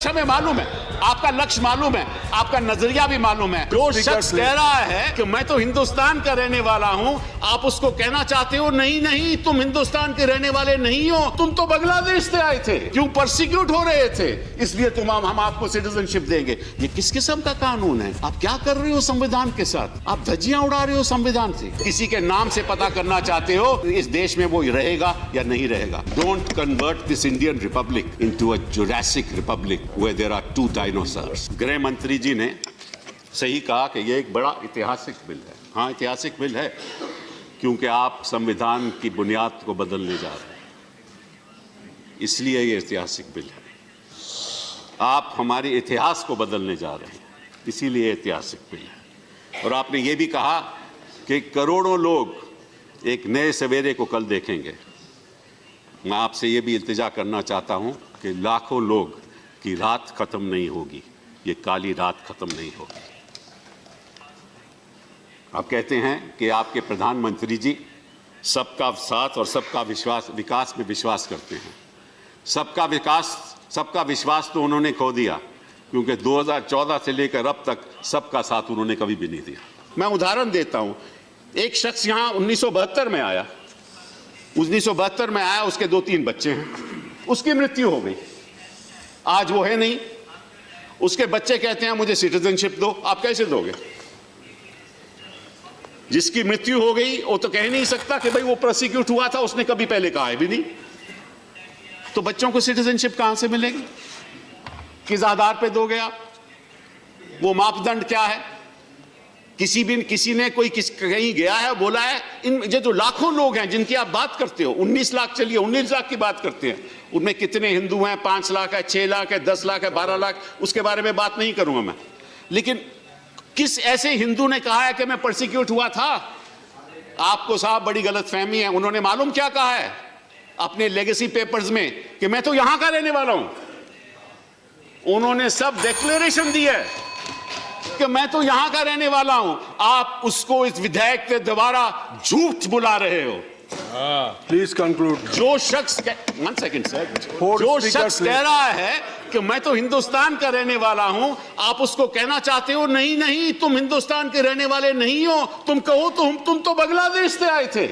हमें मालूम है, आपका लक्ष्य मालूम है, आपका नजरिया भी मालूम है। जो शख्स कह रहा है कि मैं तो हिंदुस्तान का रहने वाला हूं, आप उसको कहना चाहते हो नहीं नहीं तुम हिंदुस्तान के रहने वाले नहीं हो, तुम तो बांग्लादेश से आए थे, क्यों परसिक्यूट हो रहे थे, इसलिए हम आपको सिटीजनशिप देंगे। ये किस किस्म का कानून है? आप क्या कर रहे हो संविधान के साथ? आप धज्जियां उड़ा रहे हो संविधान से। किसी के नाम से पता करना चाहते हो इस देश में वो रहेगा या नहीं रहेगा। Don't convert this Indian Republic into a Jurassic Republic where there are two dinosaurs। गृह मंत्री जी ने सही कहा कि यह एक बड़ा ऐतिहासिक बिल है। हाँ, ऐतिहासिक बिल है क्योंकि आप संविधान की बुनियाद को बदलने जा रहे हैं, इसलिए ये ऐतिहासिक बिल है। आप हमारे इतिहास को बदलने जा रहे हैं, इसीलिए ऐतिहासिक बिल है। और आपने ये भी कहा कि करोड़ों लोग एक नए सवेरे को कल देखेंगे। मैं आपसे ये भी इल्तिजा करना चाहता हूँ कि लाखों लोग की रात खत्म नहीं होगी, ये काली रात खत्म नहीं होगी। आप कहते हैं कि आपके प्रधानमंत्री जी सबका साथ और सबका विकास में विश्वास करते हैं। सबका विश्वास तो उन्होंने खो दिया, क्योंकि 2014 से लेकर अब तक सबका साथ उन्होंने कभी भी नहीं दिया। मैं उदाहरण देता हूं, एक शख्स यहां 1972 में आया, 1972 में आया, उसके 2-3 बच्चे हैं, उसकी मृत्यु हो गई, आज वो है नहीं। उसके बच्चे कहते हैं मुझे सिटीजनशिप दो, आप कैसे दोगे? जिसकी मृत्यु हो गई वो तो कह नहीं सकता कि भाई वो प्रोसिक्यूट हुआ था, उसने कभी पहले कहा है भी नहीं। तो बच्चों को सिटीजनशिप कहां से मिलेगी? किस आधार पे दोगे आप? वो मापदंड क्या है? किसी ने कहीं गया है, बोला है इन ये जो लाखों लोग हैं जिनकी आप बात करते हो, 19 लाख, चलिए 19 लाख की बात करते हैं, उनमें कितने हिंदू हैं? 5 लाख है, 6 लाख है, 10 लाख है, 12 लाख, उसके बारे में बात नहीं करूंगा मैं। लेकिन किस ऐसे हिंदू ने कहा है कि मैं परसिक्यूट हुआ था? आपको साहब बड़ी गलतफहमी है। उन्होंने मालूम क्या कहा है अपने लेगेसी पेपर्स में कि मैं तो यहां का रहने वाला हूं। उन्होंने सब डिक्लेरेशन दी है कि मैं तो यहां का रहने वाला हूं। आप उसको इस विधेयक के द्वारा झूठ बुला रहे हो। Please conclude. जो शख्स वन सेकंड सर, जो शख्स कह रहा है कि मैं तो हिंदुस्तान का रहने वाला हूं, आप उसको कहना चाहते हो नहीं नहीं तुम हिंदुस्तान के रहने वाले नहीं हो, तुम कहो तुम तो बांग्लादेश से आए थे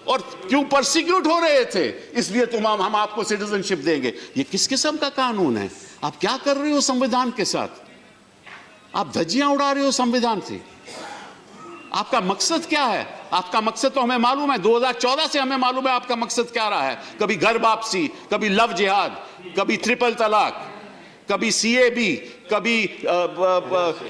और क्यों परसिक्यूट हो रहे थे, इसलिए हम आपको सिटीजनशिप देंगे। ये किस किस्म का कानून है? आप क्या कर रहे हो संविधान के साथ? आप धज्जियां उड़ा रहे हो संविधान से। आपका मकसद क्या है? आपका मकसद तो हमें मालूम है, 2014 से हमें मालूम है आपका मकसद क्या रहा है। कभी घर वापसी, कभी लव जिहाद, कभी ट्रिपल तलाक, कभी सीएबी, कभी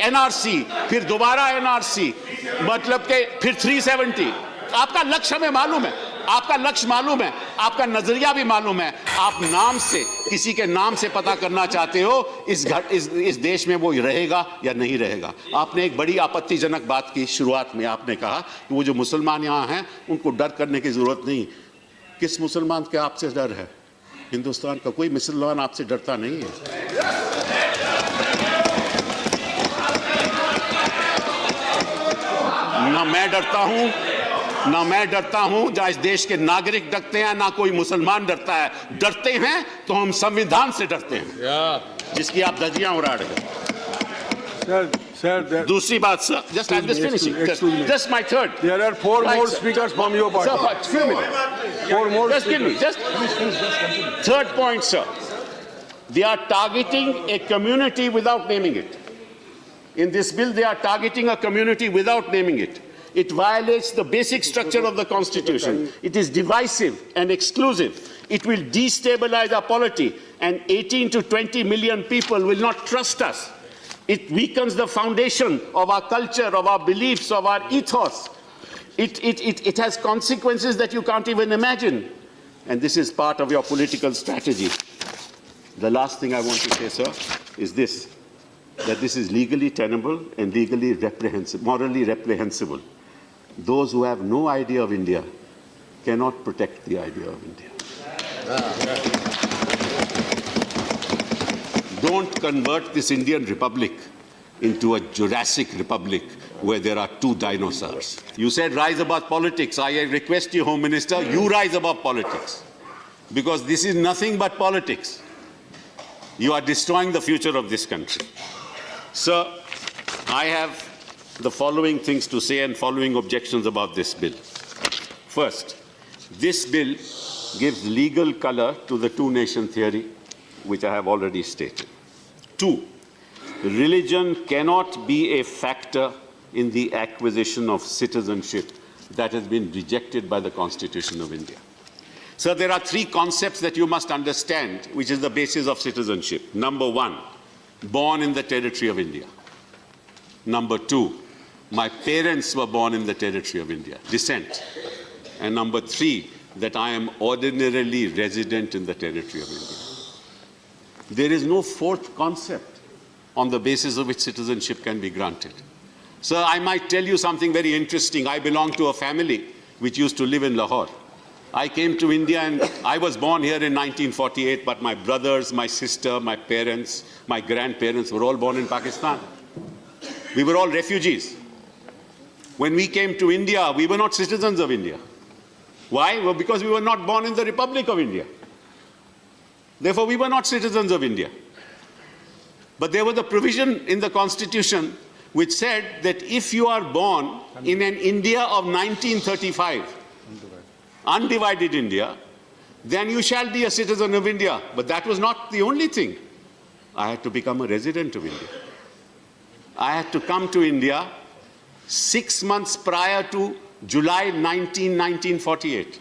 एनआरसी, फिर दोबारा एनआरसी, मतलब के फिर 370। आपका लक्ष्य हमें मालूम है, आपका लक्ष्य मालूम है, आपका नजरिया भी मालूम है। आप नाम से, किसी के नाम से पता करना चाहते हो इस देश में वो रहेगा या नहीं रहेगा। आपने एक बड़ी आपत्तिजनक बात की शुरुआत में। आपने कहा कि वो जो मुसलमान यहाँ हैं उनको डर करने की जरूरत नहीं। किस मुसलमान के आपसे डर है? हिंदुस्तान का कोई मुसलमान आपसे डरता नहीं है। ना मैं डरता हूं, जहां इस देश के नागरिक डरते हैं, ना कोई मुसलमान डरता है। डरते हैं तो हम संविधान से डरते हैं, जिसकी आप धज्जियां उड़ा रहे हैं। Sir, दूसरी बात sir, just I'm just finishing. Just my third. There are 4 more speakers from your party. Sir, few minutes. 4 more. Just give me. Just third point, sir. They are targeting a community without naming it. In this bill, they are targeting a community without naming it. It violates the basic structure of the Constitution. It is divisive and exclusive. It will destabilize our polity, and 18 to 20 million people will not trust us. It weakens the foundation of our culture, of our beliefs, of our ethos. It has consequences that you can't even imagine. And this is part of your political strategy. The last thing I want to say, sir, is this, that this is legally tenable and legally reprehensible, morally reprehensible. Those who have no idea of India cannot protect the idea of India. Don't convert this Indian republic into a Jurassic republic where there are two dinosaurs. You said rise above politics. I request you, Home Minister, you rise above politics, because this is nothing but politics. You are destroying the future of this country. Sir, I have the following things to say and following objections about this bill. First, this bill gives legal color to the two-nation theory, which I have already stated. Two, religion cannot be a factor in the acquisition of citizenship that has been rejected by the Constitution of India. So there are three concepts that you must understand, which is the basis of citizenship. Number one, born in the territory of India. Number two, my parents were born in the territory of India, descent. And number three, that I am ordinarily resident in the territory of India. There is no fourth concept on the basis of which citizenship can be granted. So I might tell you something very interesting. I belong to a family which used to live in Lahore. I came to India and I was born here in 1948, but my brothers, my sister, my parents, my grandparents were all born in Pakistan. We were all refugees. When we came to India, we were not citizens of India. Why? Well, because we were not born in the Republic of India. Therefore, we were not citizens of India. But there was a provision in the Constitution which said that if you are born in an India of 1935, undivided India, then you shall be a citizen of India. But that was not the only thing. I had to become a resident of India. I had to come to India 6 months prior to July 1948.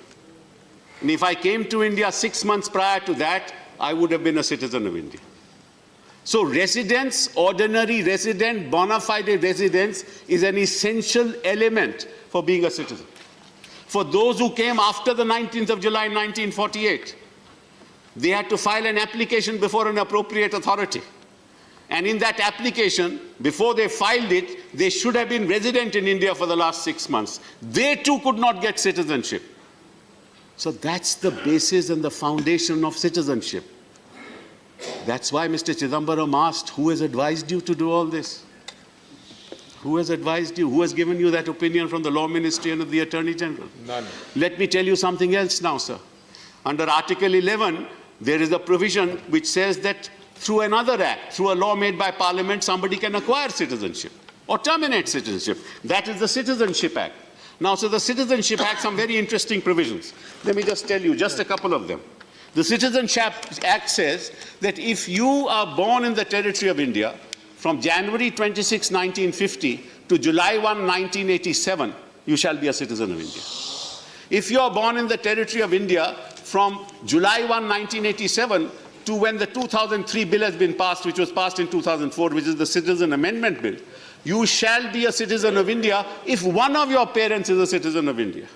And if I came to India 6 months prior to that, I would have been a citizen of India. So residence, ordinary resident, bona fide residence is an essential element for being a citizen. For those who came after the 19th of July 1948, they had to file an application before an appropriate authority. And in that application, before they filed it, they should have been resident in India for the last 6 months. They too could not get citizenship. So that's the basis and the foundation of citizenship. That's why Mr. Chidambaram asked, who has advised you to do all this? Who has advised you? Who has given you that opinion from the Law Ministry and of the Attorney General? None. Let me tell you something else now, sir. Under Article 11, there is a provision which says that through another act, through a law made by Parliament, somebody can acquire citizenship or terminate citizenship. That is the Citizenship Act. Now, so the Citizenship Act, some very interesting provisions. Let me just tell you just a couple of them. The Citizenship Act says that if you are born in the territory of India from January 26, 1950 to July 1, 1987, you shall be a citizen of India. If you are born in the territory of India from July 1, 1987 to when the 2003 bill has been passed, which was passed in 2004, which is the Citizen Amendment Bill, you shall be a citizen of India if one of your parents is a citizen of India.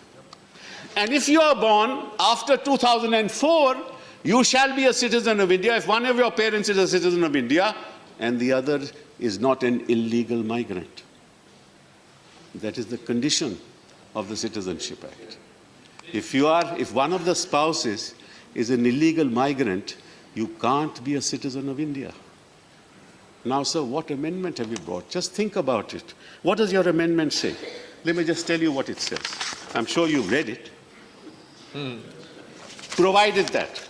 And if you are born after 2004, you shall be a citizen of India if one of your parents is a citizen of India and the other is not an illegal migrant. That is the condition of the Citizenship Act. If one of the spouses is an illegal migrant, you can't be a citizen of India. Now, sir, what amendment have you brought? Just think about it. What does your amendment say? Let me just tell you what it says. I'm sure you've read it. Provided that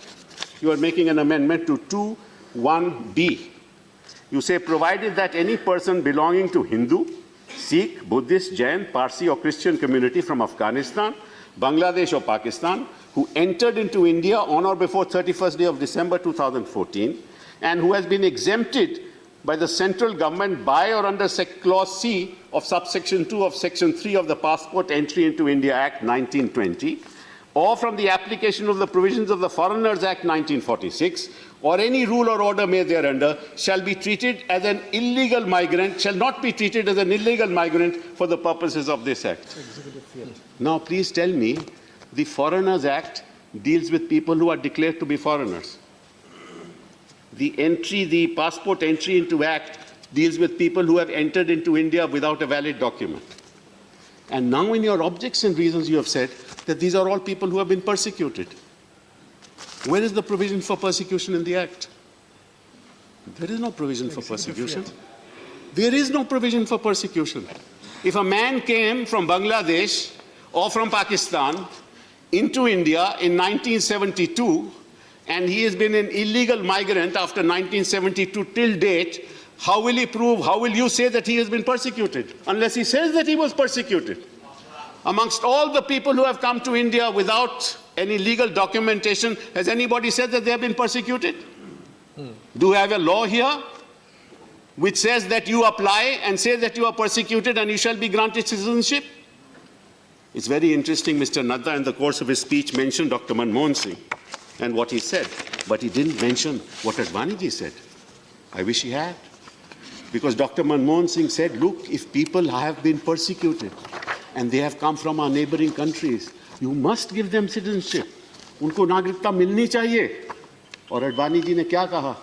you are making an amendment to 2(1)(b). You say, provided that any person belonging to Hindu, Sikh, Buddhist, Jain, Parsi or Christian community from Afghanistan, Bangladesh or Pakistan who entered into India on or before 31st day of December 2014 and who has been exempted by the central government by or under Clause C of subsection 2 of Section 3 of the Passport Entry into India Act 1920 or from the application of the provisions of the Foreigners Act 1946 or any rule or order made thereunder shall be treated as an illegal migrant, shall not be treated as an illegal migrant for the purposes of this Act. Now, please tell me, the Foreigners Act deals with people who are declared to be foreigners. The Passport Entry into Act deals with people who have entered into India without a valid document. And now in your objects and reasons you have said that these are all people who have been persecuted. Where is the provision for persecution in the Act? There is no provision for persecution. There is no provision for persecution. If a man came from Bangladesh or from Pakistan into India in 1972 and he has been an illegal migrant after 1972 till date, how will he prove, how will you say that he has been persecuted? Unless he says that he was persecuted. Amongst all the people who have come to India without any legal documentation, has anybody said that they have been persecuted? Do we have a law here which says that you apply and say that you are persecuted and you shall be granted citizenship? It's very interesting, Mr. Nadda in the course of his speech mentioned Dr. Manmohan Singh and what he said, but he didn't mention what Advaniji said. I wish he had. Because Dr. Manmohan Singh said, look, if people have been persecuted and they have come from our neighboring countries, you must give them citizenship. उनको नागरिकता मिलनी चाहिए. और अडवाणी जी ने क्या कहा?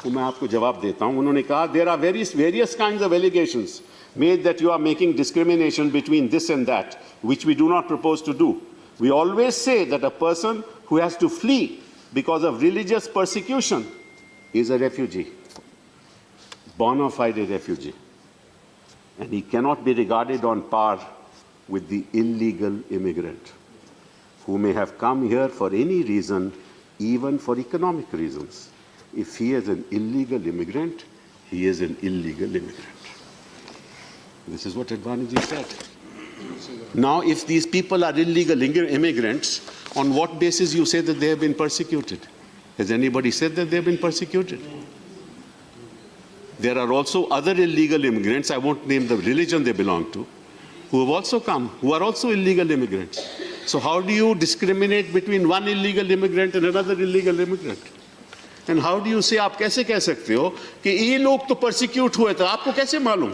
तो मैं आपको जवाब देता हूं. उन्होंने कहा, there are various kinds of allegations made that you are making discrimination between this and that, which we do not propose to do. We always say that a person who has to flee because of religious persecution is a refugee, bona fide refugee, and he cannot be regarded on par with the illegal immigrant who may have come here for any reason, even for economic reasons. If he is an illegal immigrant, he is an illegal immigrant. This is what Advaniji said. Now, if these people are illegal immigrants, on what basis you say that they have been persecuted? Has anybody said that they have been persecuted? There are also other illegal immigrants, I won't name the religion they belong to, who have also come, who are also illegal immigrants. So how do you discriminate between one illegal immigrant and another illegal immigrant? And how do you say, आप कैसे कह सकते हो कि ये लोग तो persecute हुए थे, आपको कैसे मालूम?